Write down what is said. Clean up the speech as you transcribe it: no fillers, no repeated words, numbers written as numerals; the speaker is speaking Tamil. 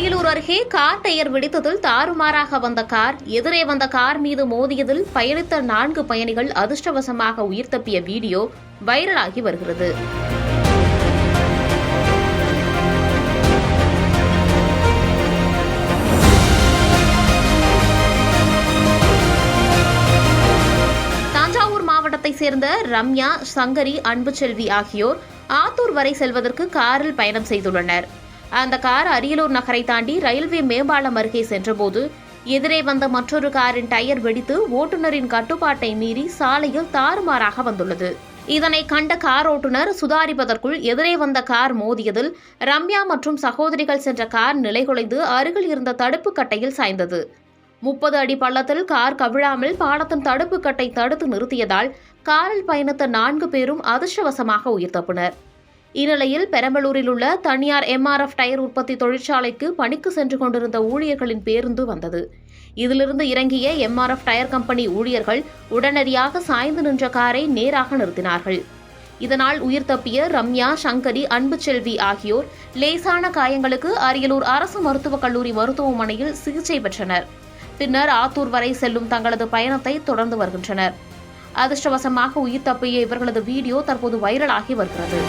அரியலூர் அருகே கார் டயர் வெடித்ததில் தாறுமாறாக வந்த கார் எதிரே வந்த கார் மீது மோதியதில் பயணித்த 4 பயணிகள் அதிர்ஷ்டவசமாக உயிர் தப்பிய வீடியோ வைரலாகி வருகிறது. தஞ்சாவூர் மாவட்டத்தை சேர்ந்த ரம்யா, சங்கரி, அன்புச்செல்வி ஆகியோர் ஆத்தூர் வரை செல்வதற்கு காரில் பயணம் செய்துள்ளனர். அந்த கார் அரியலூர் நகரை தாண்டி ரயில்வே மேம்பாலம் அருகே சென்றபோது எதிரே வந்த மற்றொரு காரின் டயர் வெடித்து ஓட்டுநரின் கட்டுப்பாட்டை மீறி சாலையில் தாறுமாறாக வந்துள்ளது. இதனை கண்ட கார் ஓட்டுநர் சுதாரிப்பதற்குள் எதிரே வந்த கார் மோதியதில் ரம்யா மற்றும் சகோதரிகள் சென்ற கார் நிலைகுலைந்து அருகில் இருந்த தடுப்பு கட்டையில் சாய்ந்தது. 30 அடி பள்ளத்தில் கார் கவிழாமல் பாலத்தின் தடுப்பு கட்டை தடுத்து நிறுத்தியதால் காரில் பயணித்த 4 பேரும் அதிர்ஷ்டவசமாக உயிர் தப்பினர். இந்நிலையில் பெரம்பலூரில் உள்ள தனியார் MRF டயர் உற்பத்தி தொழிற்சாலைக்கு பணிக்கு சென்று கொண்டிருந்த ஊழியர்களின் பேருந்து வந்தது. இதிலிருந்து இறங்கிய MRF டயர் கம்பெனி ஊழியர்கள் உடனடியாக சாய்ந்து நின்ற காரை நேராக நிறுத்தினார்கள். இதனால் உயிர் தப்பிய ரம்யா, சங்கரி, அன்புச்செல்வி ஆகியோர் லேசான காயங்களுக்கு அரியலூர் அரசு மருத்துவக் கல்லூரி மருத்துவமனையில் சிகிச்சை பெற்றனர். பின்னர் ஆத்தூர் வரை செல்லும் தங்களது பயணத்தை தொடர்ந்து வருகின்றனர். அதிர்ஷ்டவசமாக உயிர் தப்பிய இவர்களது வீடியோ தற்போது வைரலாகி வருகிறது.